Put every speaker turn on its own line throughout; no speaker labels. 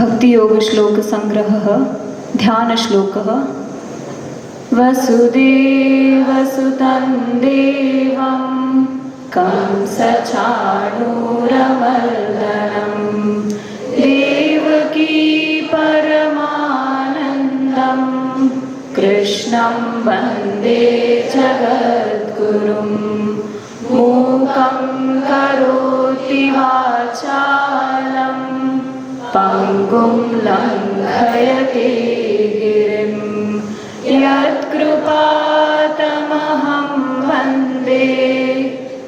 भक्तियोगश्लोकसङ्ग्रहः ध्यानश्लोकः। वसुदेवसुतं देवं कंसचाणूरमर्दनं देवकी परमानन्दं कृष्णं वन्दे जगद्गुरुं। मूकं करोति वाचालं पङ्गुं लङ्घयते गिरिं यत्कृपातमहं वन्दे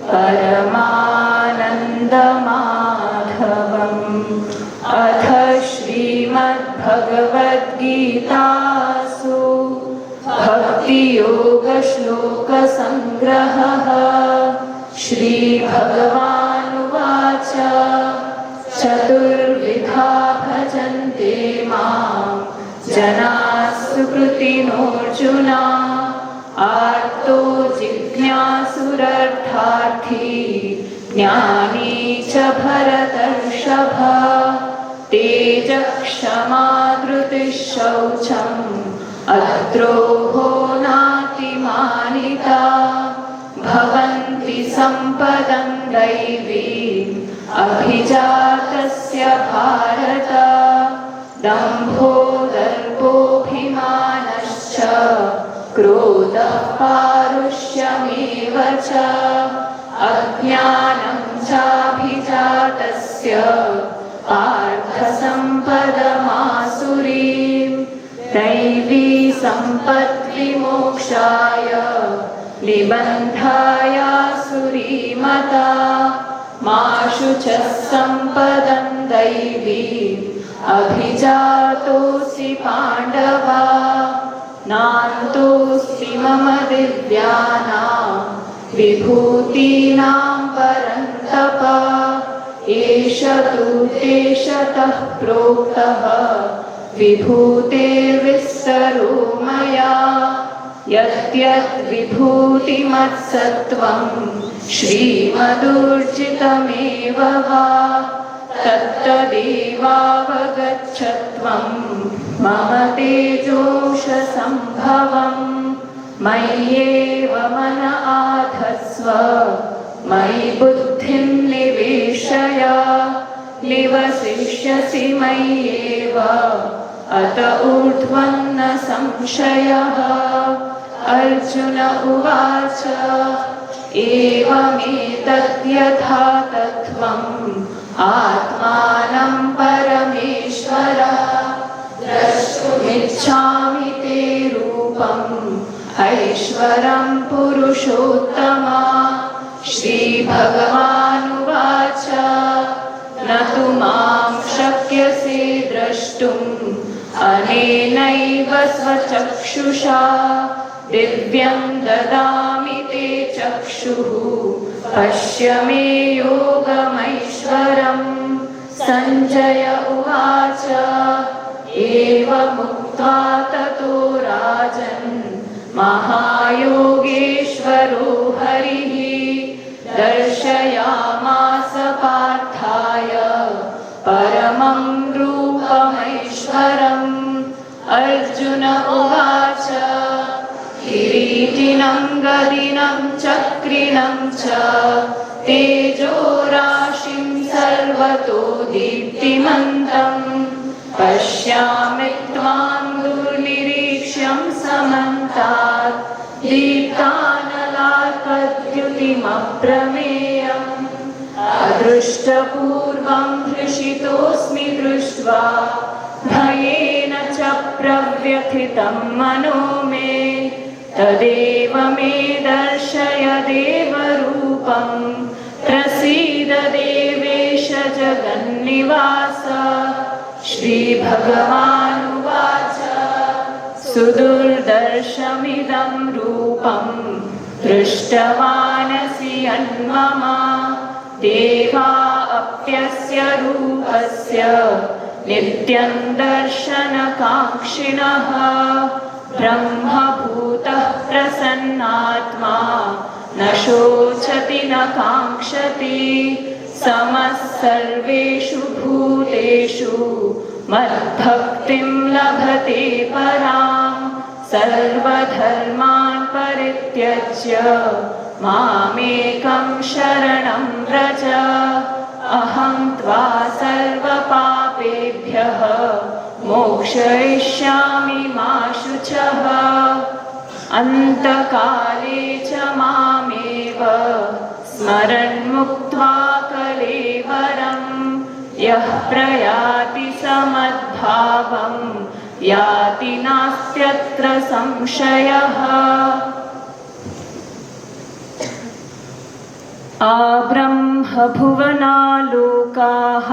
परमानन्दमाधवम्। अथ श्रीमद्भगवद्गीतासु भक्तियोगश्लोकसङ्ग्रहः। श्रीभगवानुवाच चतुर्विधा भजन्ते मां जनाः सुकृतिनोऽर्जुन। आर्तो जिज्ञासुरर्थार्थी ज्ञानी च भरतर्षभ। तेजः क्षमा धृतिः शौचम् अद्रोहो नातिमानिता। भवन्ति सम्पदं दैवीम् अभिजातस्य भारत। दम्भो दर्पोऽभिमानश्च क्रोधः पारुष्यमेव च। अज्ञानं चाभिजातस्य पार्थसम्पदमासुरीम्। दैवी सम्पद्विमोक्षाय निबन्धायासुरीमता। मा शुचः सम्पदं दैवीम् अभिजातोऽसि पाण्डव। नान्तोऽस्ति मम दिव्यानां विभूतीनां परन्तप। एष तु देशतः प्रोक्तः विभूतेर्विस्तरो मया। यद्यद्विभूतिमत्सत्त्वं श्रीमदूर्जितमेव वा तत्तदेवावगच्छत्वं मम तेजोंशसम्भवम्। मय्येव मन आधत्स्व मयि बुद्धिं निवेशय। निवसिष्यसि मय्येव अत ऊर्ध्वं न संशयः। अर्जुन उवाच एवमेतद्यथा तत्त्वम् आत्मानं परमेश्वर। द्रष्टुमिच्छामि ते रूपम् ऐश्वरं पुरुषोत्तम। श्रीभगवानुवाच न तु मां शक्यसे द्रष्टुम् अनेनैव स्वचक्षुषा। दिव्यं ददामि ते चक्षुः पश्य मे योगमैश्वरम्। सञ्जय उवाच एवमुक्त्वा ततो राजन् महायोगेश्वरो हरिः दर्शयामास पार्थाय परमं रूपमैश्वरम्। अर्जुन उवाच किरीटिनं गदिनं चक्रिणं च तेजोराशिं सर्वतो दीप्तिमन्तं। पश्यामि त्वां दुर्निरीक्ष्यं समन्तात् दीप्तानलार्कद्युतिमप्रमेयम्। अदृष्टपूर्वं हृषितोऽस्मि दृष्ट्वा भयेन च प्रव्यथितं मनो मे। तदेव मे दर्शय देवरूपं प्रसीद देवेश जगन्निवास। श्रीभगवानुवाच सुदुर्दर्शमिदं रूपं दृष्टवानसि यन्मम। देवा अप्यस्य रूपस्य नित्यं दर्शनकाङ्क्षिणः। ब्रह्मभूतः प्रसन्नात्मा न शोचति न काङ्क्षति। समः सर्वेषु भूतेषु मद्भक्तिं लभते परां सर्वधर्मान् परित्यज्य मामेकं शरणं व्रज अहं त्वा सर्वपापेभ्यः मोक्षयिष्यामि मा शुचः अन्तकाले च मामेव स्मरन् मुक्त्वा कलेवरं यः प्रयाति समद्भावं याति नास्त्यत्र संशयः आब्रह्मभुवनालोकाः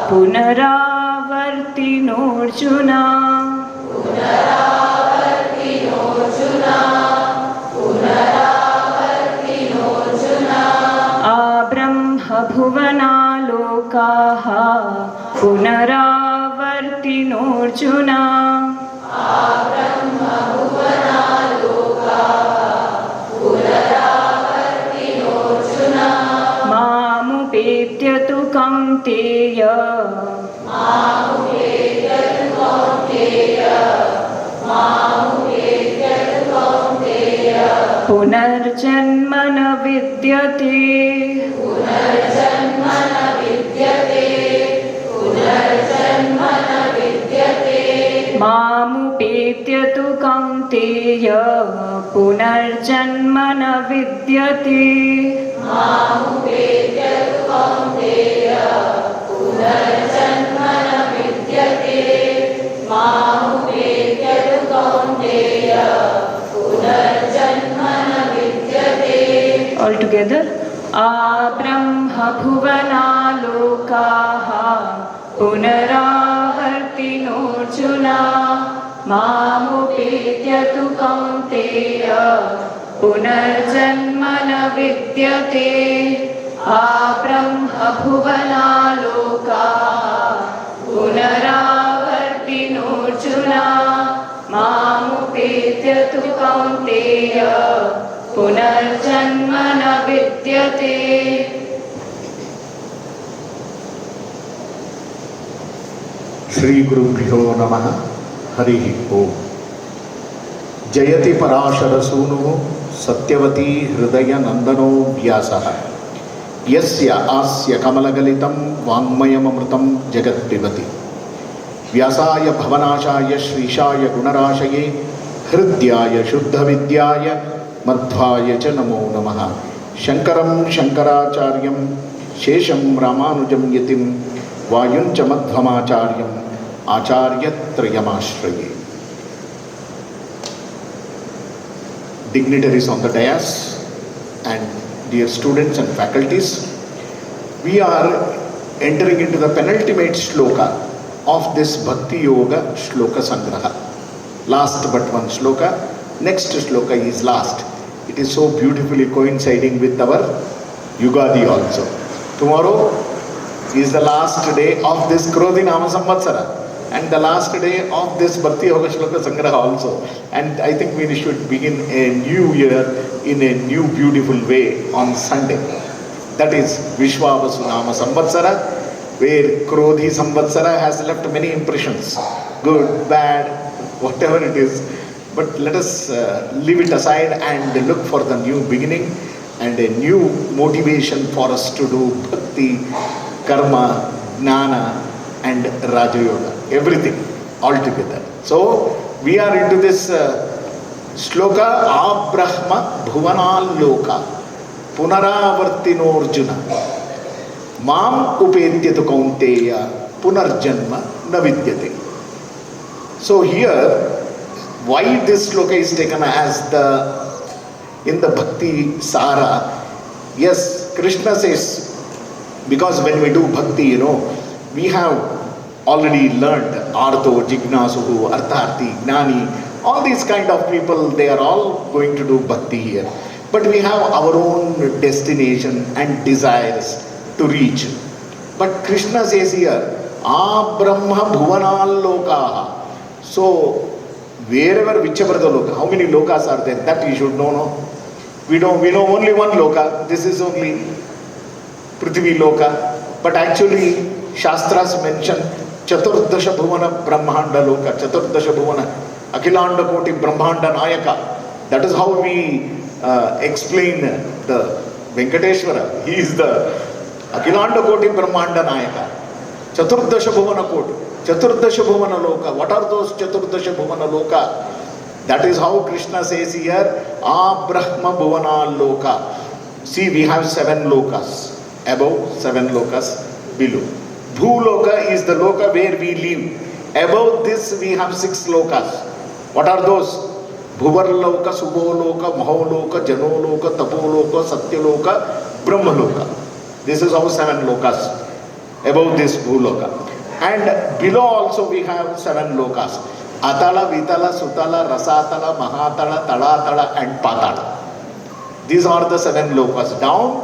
पुनरावर्तिनोऽर्जुन आब्रह्मभुवनालोकाः पुनरावर्तिनोऽर्जुन मामुपेत्य तु कौन्तेय पुनर्जन्म न विद्यते मामुपेत्य तु कौन्तेय पुनर्जन्म न विद्यते All together. आब्रह्मभुवनालोकाः पुनरावर्तिनोऽर्जुन मामुपेत्य तु कौन्तेय पुनर्जन्म न विद्यते आब्रह्मभुवनालोकाः पुनरावर्तिनोऽर्जुन मामुपेत्य तु कौन्तेय पुनर्जन्म न विद्यते.
श्री गुरुभ्यो नमः. हरि ओम. जयति पराशरसूनुः सत्यवती हृदयनन्दनो व्यासः यस्य आस्य कमलगलितं वाङ्मयममृतं जगत्पिबति. व्यासाय भवनाशाय श्रीशाय गुणराशये हृद्याय शुद्धविद्याय मध्वाय च नमो नमः. शङ्करं शङ्कराचार्यं शेषं Ramanujan यतिं वायुञ्च मध्वमाचार्यम् आचार्यत्रयमाश्रये. Dignitaries on the dais and dear students and faculties, we are entering into the penultimate shloka of this Bhakti Yoga Shloka Sangraha. Last but one shloka. Next shloka is last. It is so beautifully coinciding with our Yugadi also. Tomorrow is the last day of this Krodhi Nama Samvatsara and the last day of this Bhakti Yoga Shloka Sangraha also. And I think we should begin a new year in a new beautiful way on Sunday. That is Vishwavasu Nama Samvatsara, where Krodhi Samvatsara has left many impressions, good, bad, whatever it is. But let us leave it aside and look for the new beginning and a new motivation for us to do bhakti, karma, jnana and Raja Yoga. Everything all together. So we are into this shloka Abrahma Bhuvanaloka Punaravartinorjuna Mam Upetya Kaunteya Punarjanma Navidyate. So here, why this shloka is taken as in the Bhakti Sara? Yes, Krishna says, because when we do Bhakti, we have already learned Artho, Jignasuhu, Artharthi, Gnani, all these kind of people, they are all going to do Bhakti here. But we have our own destination and desires to reach. But Krishna says here, Abrahma Bhuvanalokaha. So, wherever, whichever the loka, how many lokas are there, that you should know, no? We know only one loka, this is only Prithvi loka, but actually Shastras mention Chaturdasha Bhuvana Brahmanda loka, Chaturdasha Bhuvana, Akhilanda Koti Brahmanda Nayaka. That is how we explain the Venkateshwara. He is the Akhilanda Koti Brahmanda Nayaka. Chaturdasha Bhuvana Koti, Chaturdasha Bhuvana loka. What are those Chaturdasha Bhuvana loka? That is how Krishna says here, Brahma Bhuvana loka. See, we have 7 lokas. Above, 7 lokas below. Bhuloka is the loka where we live. Above this we have 6 lokas. What are those? Bhuvarloka, Subholoka, Maholoka, Janoloka, Tapoloka, Satyaloka, Brahmaloka. This is our 7 lokas. Above this Bhuloka. And below also we have 7 lokas. Atala, Vitala, Sutala, Rasatala, Mahatala, Talatala and Patala. These are the 7 lokas. Down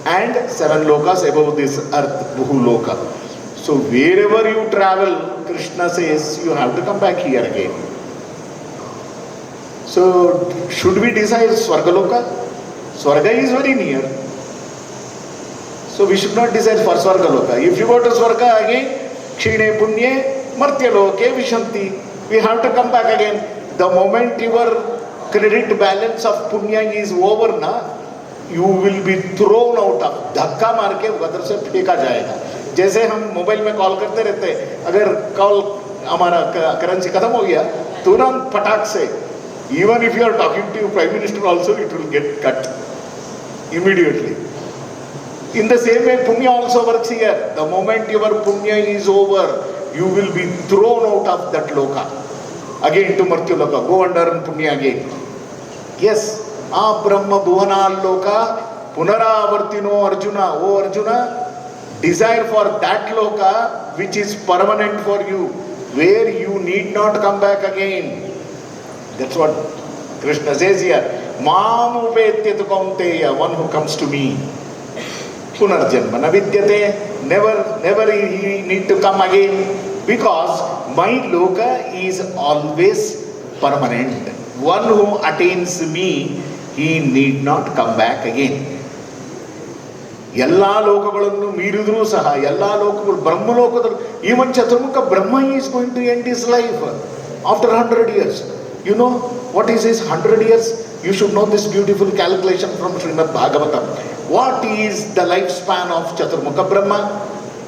and 7 lokas above this earth, Bhuloka. So wherever you travel, Krishna says you have to come back here again. So should we desire Swargaloka? Swarga is very near. So we should not desire for Swargaloka. If you go to Swarga again, Kshine Punye, Martyaloke Vishanti. We have to come back again. The moment your credit balance of Punya is over, na, you will be thrown out of, धक्का मार के उधर से फेंका जाएगा. जैसे हम mobile में कॉल करते रहते हैं, अगर कॉल हमारा करेंसी खत्म हो गया, तुरंत फटाक से, even if you are talking to your prime minister also, it will get cut immediately. In the same way, punya also works here. The moment your punya is over, you will be thrown out of that loka. Again to Martya loka, go under punya again. Yes. Brahma Bhuvana loka punaravartino Arjuna. Oh Arjuna, desire for that loka which is permanent for you, where you need not come back again. That's what Krishna says here. Mam upetyatu kaunteya, one who comes to me. Punarjanma na vidyate, never he need to come again, because my loka is always permanent. One who attains me, he need not come back again. ಎಲ್ಲ ಲೋಕಗಳನ್ನು ಮೀರಿದ್ರೂ ಸಹ ಎಲ್ಲ ಲೋಕಗಳು ಬ್ರಹ್ಮಲೋಕದಲ್ಲಿ, even Chaturmukha Brahma is going to end his life after 100 years. You know what is his 100 years? You should know this beautiful calculation from Srimad Bhagavatam. What is the lifespan of Chaturmukha Brahma?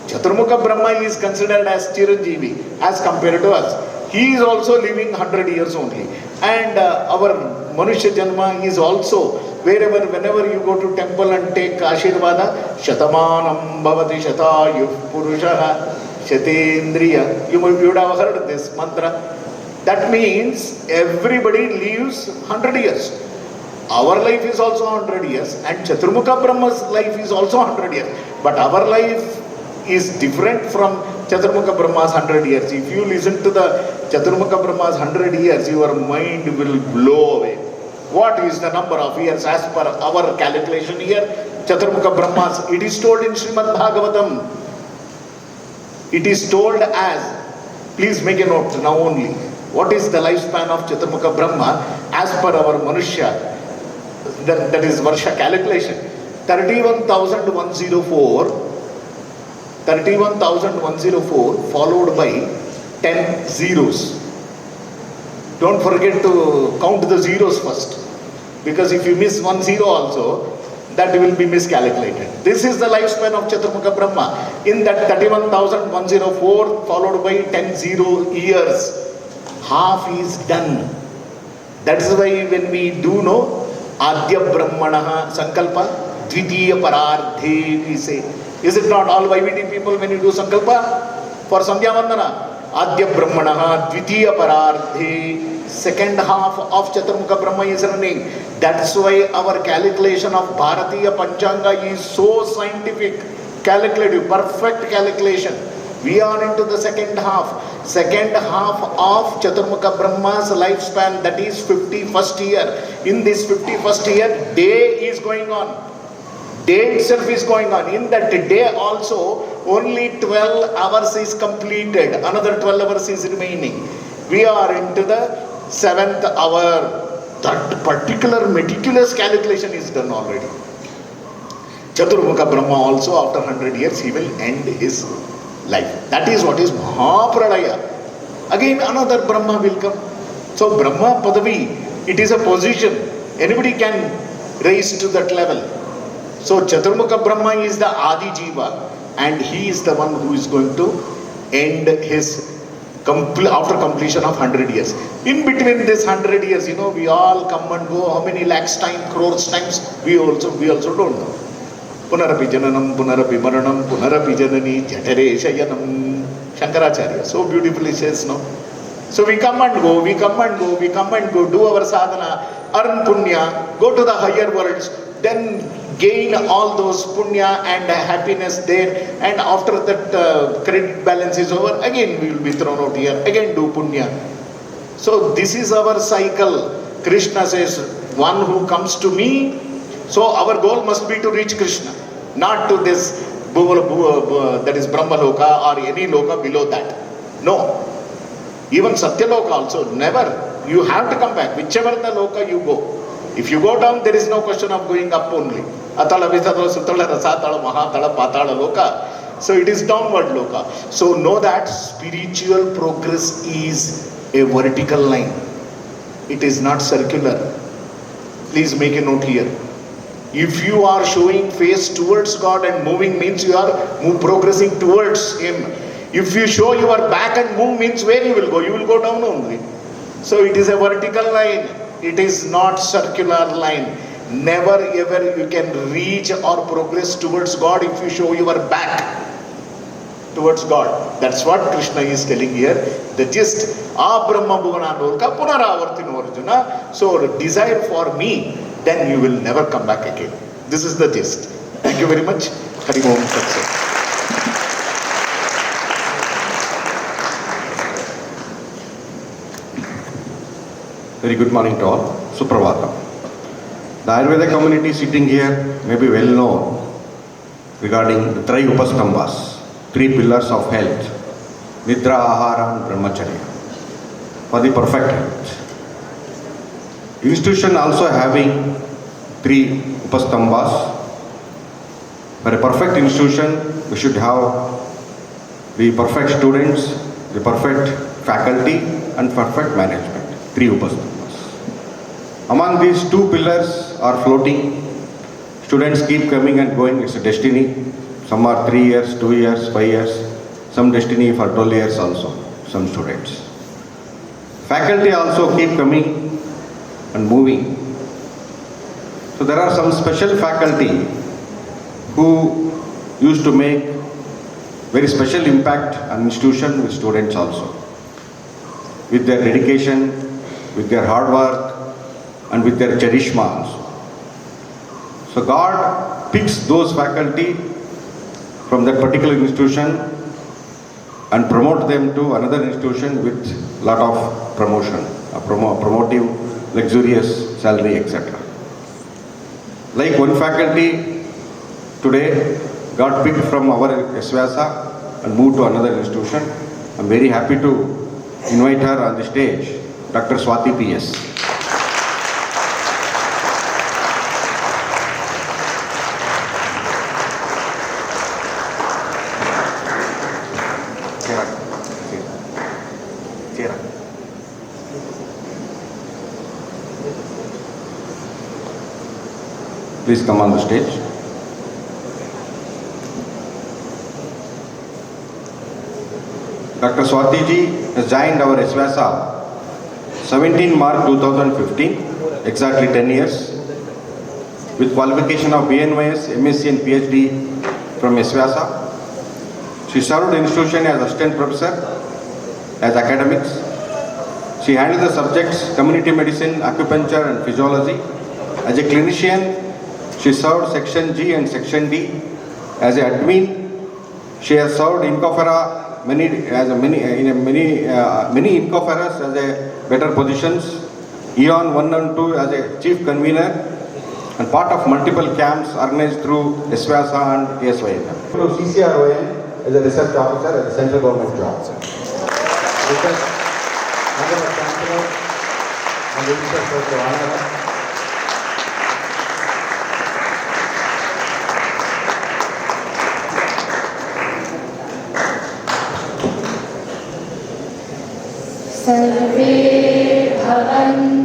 Chaturmukha Brahma is considered as Chiranjeevi as compared to us. He is also living 100 years only. And our Manushya Janma is also, whenever you go to temple and take Ashirvada, Shatamanam Bhavati Shatayuh Purushaha Shatendriya. You would have heard this mantra. That means everybody lives 100 years. Our life is also 100 years, and Chaturmukha Brahma's life is also 100 years. But our life is different from Chaturmukha Brahma's 100 years. If you listen to the Chaturmukha Brahma's 100 years, your mind will blow away. What is the number of years as per our calculation here? Chaturmukha Brahma's, it is told in Srimad Bhagavatam. It is told as, please make a note now only. What is the lifespan of Chaturmukha Brahma as per our Manushya? That is Varsha calculation. 31,104 followed by 10 zeros. Don't forget to count the zeros first, because if you miss 1 zero also, that will be miscalculated. This is the lifespan of Chaturmukha Brahma. In that 31,104 followed by 10 zero years, half is done. That is why when we do know Adya Brahmanaha Sankalpa, Dvitiya Parardhe, we say. Is it not all YVD people when you do Sankalpa? For Sandhya Vandana, Adya Brahmanaha Dvitiya Parardhe, second half of Chaturmukha Brahma is running. That's why our calculation of Bharatiya Panchanga is so scientific, calculative, perfect calculation. We are into the second half. Second half of Chaturmukha Brahma's lifespan, that is 51st year. In this 51st year, day is going on. Day itself is going on. In that day also, only 12 hours is completed. Another 12 hours is remaining. We are into the 7th hour. That particular meticulous calculation is done already. Chaturmukha Brahma also after 100 years he will end his life. That is what is Mahapralaya. Again another Brahma will come. So Brahma Padavi, it is a position. Anybody can raise to that level. So Chaturmukha Brahma is the Adi Jiva and he is the one who is going to end his after completion of 100 years. In between this 100 years, we all come and go, how many lakhs times, crores times, we also don't know. Punarapi Jananam, Punarapi Maranam, Punarapi Janani, Jatare Shayanam, Shankaracharya. So beautifully says, no? So we come and go, do our sadhana, earn punya, go to the higher worlds, then gain all those punya and happiness there, and after that credit balance is over, again we will be thrown out here, again do punya. So this is our cycle. Krishna says, one who comes to me, so our goal must be to reach Krishna, not to this that is Brahmaloka or any loka below that. No. Even Satyaloka also, never. You have to come back, whichever the loka you go. If you go down, there is no question of going up only. Atala, Vitala, Sutala, Rasatala, Mahatala, Patala, Loka. So it is downward loka. So know that spiritual progress is a vertical line. It is not circular. Please make a note here. If you are showing face towards God and moving means you are progressing towards Him. If you show your back and move means where you will go? You will go down only. So it is a vertical line. It is not circular line. Never ever you can reach or progress towards God if you show your back towards God. That's what Krishna is telling here. The gist. Brahma Bhugana Norka Punaravartino Arjuna. So desire for me, then you will never come back again. This is the gist. Thank you very much. Hari Om Tat Sat.
Very good morning to all. Suprabhata. The Ayurveda community sitting here may be well known regarding the Tri Upastambhas, 3 pillars of health, Nidra, Ahara and Brahmacharya, for the perfect health. Institution also having 3 Upastambhas. For a perfect institution, we should have the perfect students, the perfect faculty and perfect management. 3 Upastambhas. Among these 2 pillars are floating. Students keep coming and going, it's a destiny. Some are 3 years, 2 years, 5 years. Some destiny for 12 years also, some students. Faculty also keep coming and moving. So there are some special faculty who used to make very special impact on institution with students also. With their dedication, with their hard work, and with their charishma also. So God picks those faculty from that particular institution and promote them to another institution with lot of promotion, promotive, luxurious salary, etc. Like one faculty today got picked from our SVASA and moved to another institution. I'm very happy to invite her on the stage, Dr. Swati P.S. Please come on the stage. Dr. Swati ji has joined our SVASA 17 March 2015, exactly 10 years, with qualification of BNYS, MSc and PhD from SVASA. She served the institution as assistant professor, as academics. She handled the subjects community medicine, acupuncture and physiology. As a clinician, she served Section G and Section D. As an admin, she has served Incofera many Incoferas as a better positions, Eon 1 and 2 as a chief convener, and part of multiple camps organized through SVASA and ASYM. To CCRON as a research officer at the central government job.
सर्वे भवन्तु